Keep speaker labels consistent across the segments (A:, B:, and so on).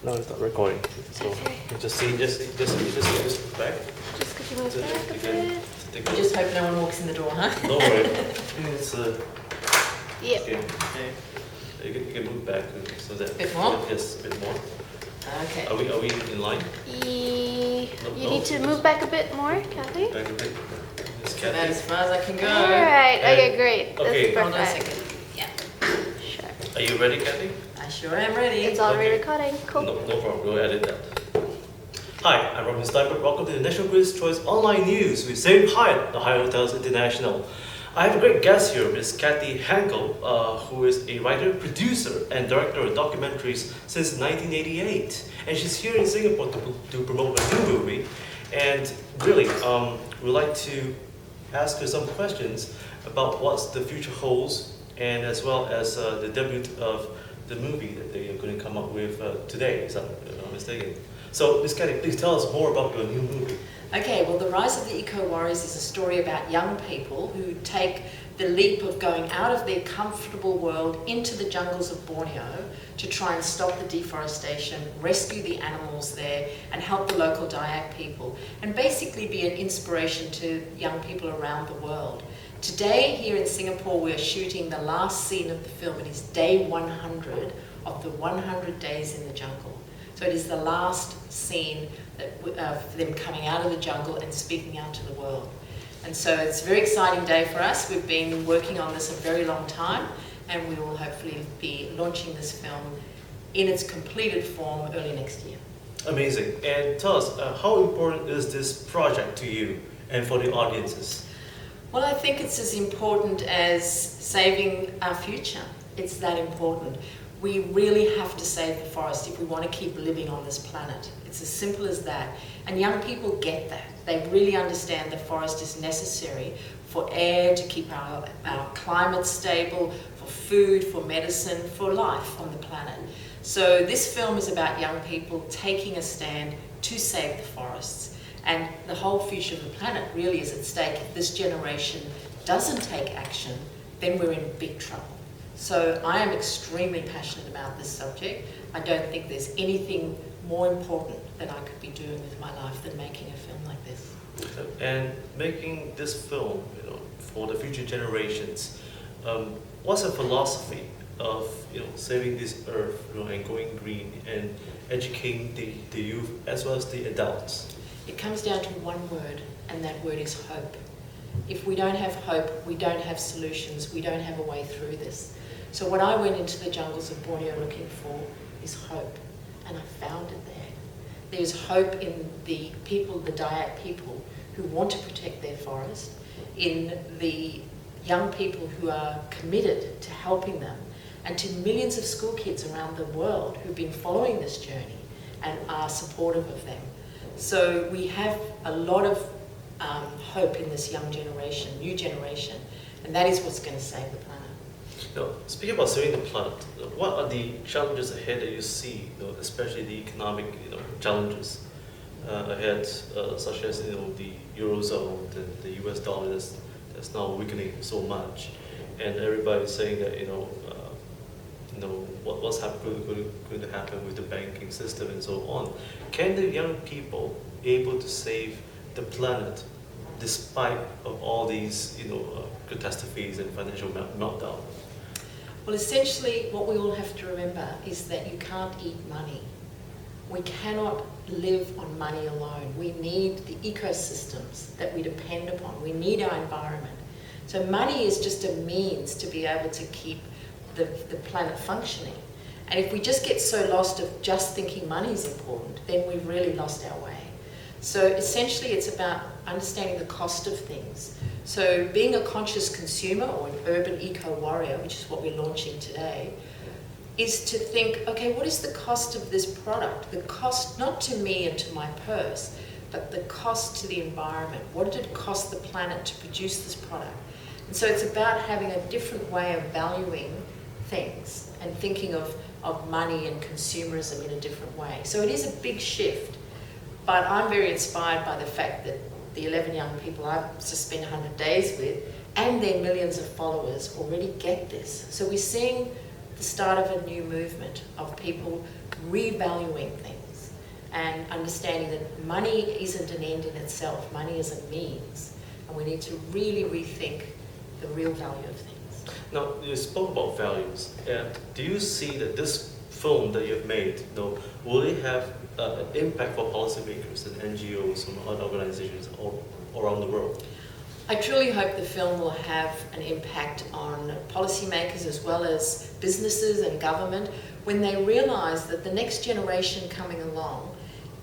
A: No, it's not recording. So
B: Okay.
A: you just back.
B: Just could you move back a bit?
C: I just hope no one walks in the door, huh?
A: Don't worry. It's
B: Yep.
A: okay. You can move back so that
C: Bit more?
A: Yes, a bit more.
C: Okay.
A: Are we in line?
B: You need to move back a bit more, Cathy.
A: Back a bit. It's
C: About
A: Cathy.
C: as far as I can go.
B: All right. Okay,
A: And-
B: great.
A: okay.
B: That's
C: Hold on a
B: perfect.
C: second. Yeah,
B: Sure.
A: Are you ready, Cathy?
C: I sure am ready.
B: It's already
A: Okay.
B: recording. Cool.
A: No problem. We'll edit that. Hi, I'm Robin Stienberg. Welcome to the National Critics' Choice Online News with Same Hyatt, the Hyatt Hotels International. I have a great guest here, Ms. Cathy Henkel, who is a writer, producer, and director of documentaries since 1988. And she's here in Singapore to promote a new movie. And really, we'd like to ask her some questions about what the future holds, and as well as the debut of the movie that they are going to come up with today, if I'm not mistaken. So, Ms. Cathy, please tell us more about your new movie.
C: Okay, well, The Rise of the Eco-Warriors is a story about young people who take the leap of going out of their comfortable world into the jungles of Borneo to try and stop the deforestation, rescue the animals there, and help the local Dayak people, and basically be an inspiration to young people around the world. Today, here in Singapore, we're shooting the last scene of the film. It is day 100 of the 100 days in the jungle. So it is the last scene of them coming out of the jungle and speaking out to the world. And so it's a very exciting day for us. We've been working on this a very long time, and we will hopefully be launching this film in its completed form early next year.
A: Amazing. And tell us, how important is this project to you and for the audiences?
C: Well, I think it's as important as saving our future. It's that important. We really have to save the forest if we want to keep living on this planet. It's as simple as that. And young people get that. They really understand the forest is necessary for air, to keep our climate stable, for food, for medicine, for life on the planet. So this film is about young people taking a stand to save the forests. And the whole future of the planet really is at stake. If this generation doesn't take action, then we're in big trouble. So I am extremely passionate about this subject. I don't think there's anything more important that I could be doing with my life than making a film like this.
A: And making this film, for the future generations, what's the philosophy of saving this earth, and going green and educating the youth as well as the adults?
C: It comes down to one word, and that word is hope. If we don't have hope, we don't have solutions, we don't have a way through this. So what I went into the jungles of Borneo looking for is hope, and I found it there. There's hope in the people, the Dayak people, who want to protect their forest, in the young people who are committed to helping them, and to millions of school kids around the world who've been following this journey and are supportive of them. So we have a lot of hope in this young generation, new generation, and that is what's going to save the planet.
A: Now, speaking about saving the planet, what are the challenges ahead that you see, especially the economic challenges ahead, such as the Eurozone, the US dollar that's now weakening so much, and everybody's saying that what's going to happen with the banking system and so on. Can the young people able to save the planet despite of all these catastrophes and financial meltdown?
C: Well, essentially, what we all have to remember is that you can't eat money. We cannot live on money alone. We need the ecosystems that we depend upon. We need our environment. So money is just a means to be able to keep the planet functioning. And if we just get so lost of just thinking money is important, then we've really lost our way. So essentially, it's about understanding the cost of things. So being a conscious consumer, or an urban eco-warrior, which is what we're launching today, is to think, okay, what is the cost of this product? The cost, not to me and to my purse, but the cost to the environment. What did it cost the planet to produce this product? And so it's about having a different way of valuing things and thinking of money and consumerism in a different way. So it is a big shift, but I'm very inspired by the fact that the 11 young people I've just spent 100 days with and their millions of followers already get this. So we're seeing the start of a new movement of people revaluing things and understanding that money isn't an end in itself, money is a means, and we need to really rethink the real value of things.
A: Now, you spoke about values, and do you see that this film that you've made, will it have an impact for policymakers and NGOs and other organizations all around the world?
C: I truly hope the film will have an impact on policymakers as well as businesses and government when they realise that the next generation coming along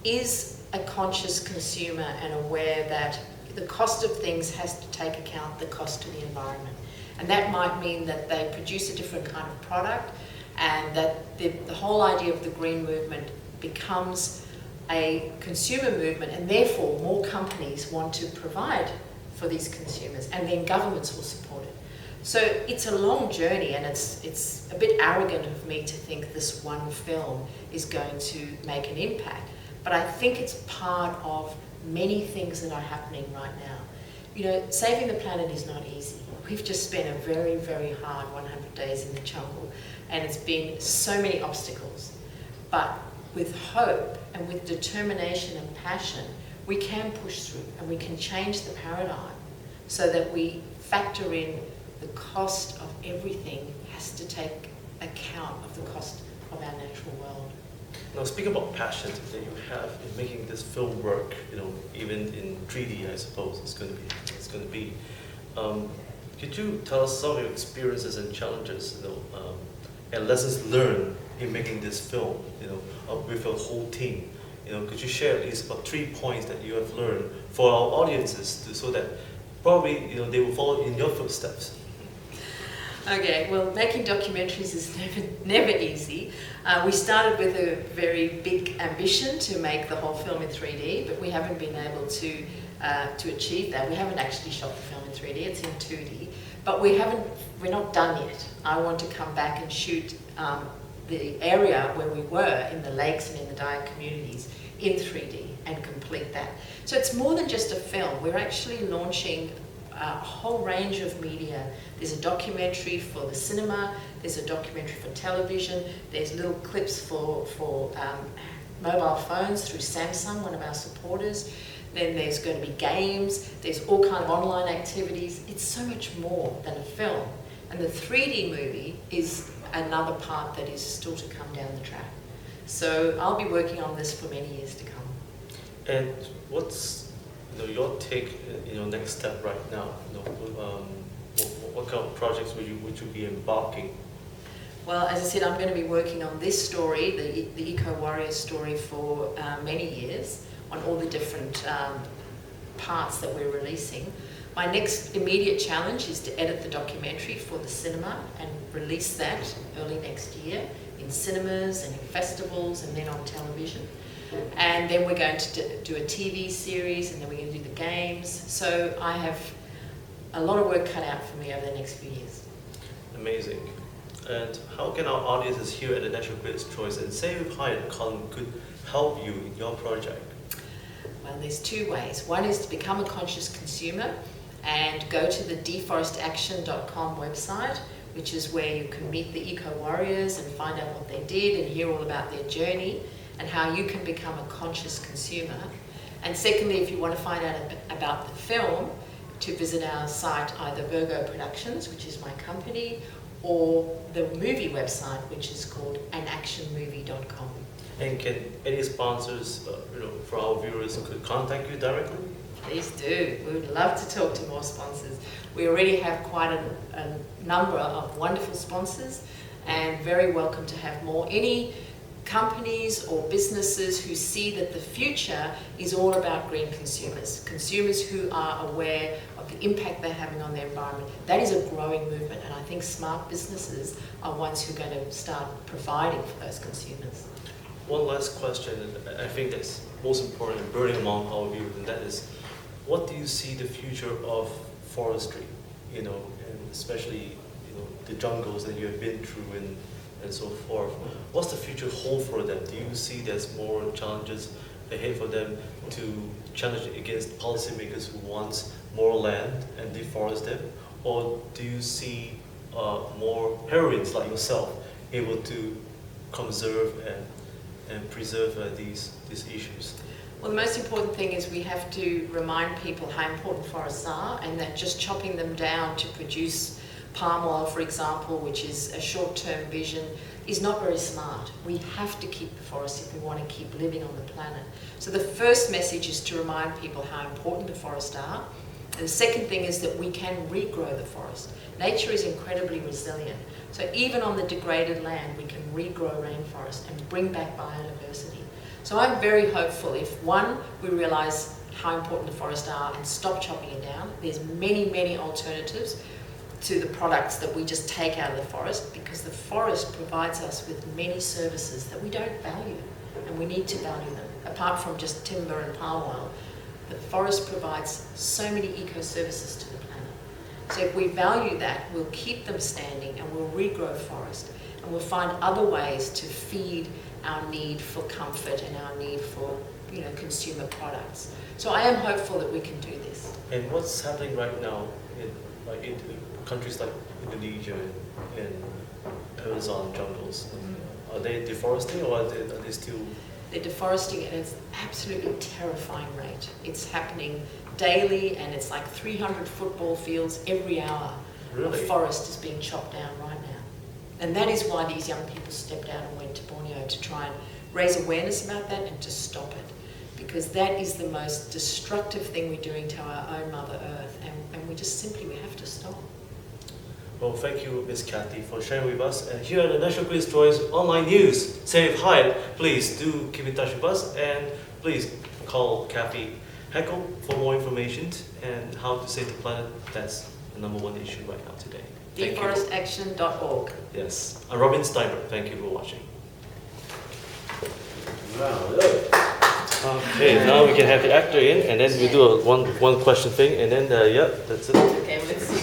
C: is a conscious consumer and aware that the cost of things has to take account the cost to the environment. And that might mean that they produce a different kind of product, and that the whole idea of the green movement becomes a consumer movement, and therefore more companies want to provide for these consumers, and then governments will support it. So it's a long journey, and it's a bit arrogant of me to think this one film is going to make an impact. But I think it's part of many things that are happening right now. You know, saving the planet is not easy. We've just spent a very, very hard 100 days in the jungle, and it's been so many obstacles. But with hope and with determination and passion, we can push through and we can change the paradigm so that we factor in the cost of everything has to take account of the cost of our natural world.
A: Now, speaking about passion that you have in making this film work, even in 3D, I suppose it's going to be. Could you tell us some of your experiences and challenges, and lessons learned in making this film, with your whole team? Could you share at least about 3 points that you have learned for our audiences, so that probably they will follow in your footsteps?
C: Okay, well, making documentaries is never easy. We started with a very big ambition to make the whole film in 3D, but we haven't been able to achieve that. We haven't actually shot the film in 3D; it's in 2D. But we're not done yet. I want to come back and shoot the area where we were in the lakes and in the Dayak communities in 3D and complete that. So it's more than just a film. We're actually launching a whole range of media. There's a documentary for the cinema, there's a documentary for television, there's little clips for mobile phones through Samsung, one of our supporters. Then there's going to be games, there's all kind of online activities. It's so much more than a film. And the 3D movie is another part that is still to come down the track. So I'll be working on this for many years to come.
A: And what's your take, next step right now? What kind of projects would you be embarking?
C: Well, as I said, I'm going to be working on this story, the Eco Warrior story, for many years, on all the different parts that we're releasing. My next immediate challenge is to edit the documentary for the cinema and release that early next year in cinemas and in festivals and then on television. And then we're going to do a TV series, and then we're going to do the games. So I have a lot of work cut out for me over the next few years.
A: Amazing. And how can our audiences here at the National Critics' Choice and Save Hyatt column could help you in your project?
C: Well, there's 2 ways. One is to become a conscious consumer and go to the deforestatation.com website, which is where you can meet the Eco Warriors and find out what they did and hear all about their journey and how you can become a conscious consumer. And secondly, if you want to find out about the film, to visit our site, either Virgo Productions, which is my company, or the movie website, which is called anactionmovie.com.
A: And can any sponsors, for our viewers, could contact you directly?
C: Please do. We would love to talk to more sponsors. We already have quite a number of wonderful sponsors, and very welcome to have more. Any companies or businesses who see that the future is all about green consumers, consumers who are aware of the impact they're having on their environment. That is a growing movement, and I think smart businesses are ones who are going to start providing for those consumers.
A: One last question, and I think that's most important and burning among our viewers, and that is, what do you see the future of forestry, and especially the jungles that you have been through and so forth? What's the future hold for them? Do you see there's more challenges ahead for them to challenge against policymakers who want more land and deforest them? Or do you see more heroines like yourself able to conserve and and preserve these issues?
C: Well, the most important thing is we have to remind people how important forests are, and that just chopping them down to produce palm oil, for example, which is a short-term vision, is not very smart. We have to keep the forest if we want to keep living on the planet. So the first message is to remind people how important the forests are. And the second thing is that we can regrow the forest. Nature is incredibly resilient. So even on the degraded land, we can regrow rainforest and bring back biodiversity. So I'm very hopeful if, one, we realise how important the forests are and stop chopping it down. There's many, many alternatives to the products that we just take out of the forest, because the forest provides us with many services that we don't value, and we need to value them. Apart from just timber and palm oil, the forest provides so many eco-services to the planet. So if we value that, we'll keep them standing and we'll regrow forest, and we'll find other ways to feed our need for comfort and our need for, you know, consumer products. So I am hopeful that we can do this.
A: And what's happening right now in countries like Indonesia and Amazon jungles? Are they deforesting, or are they still?
C: They're deforesting at an absolutely terrifying rate. It's happening daily, and it's like 300 football fields every hour.
A: Really?
C: Of forest is being chopped down right now. And that is why these young people stepped out and went to Borneo, to try and raise awareness about that and to stop it. Because that is the most destructive thing we're doing to our own Mother Earth, and we just simply, we have to stop.
A: Well, thank you, Ms. Cathy, for sharing with us. And here at the National Green Stories Online News, Save Hyatt, please do keep in touch with us, and please call Cathy Henkel for more information and how to save the planet. That's the #1 issue right now today.
C: Deforestaction.org.
A: Yes. I'm Robin Stienberg. Thank you for watching.
D: Wow, look.
A: Okay, now we can have the actor in, and then we do a one question thing, and then, yeah, that's it.
C: Okay, let's see.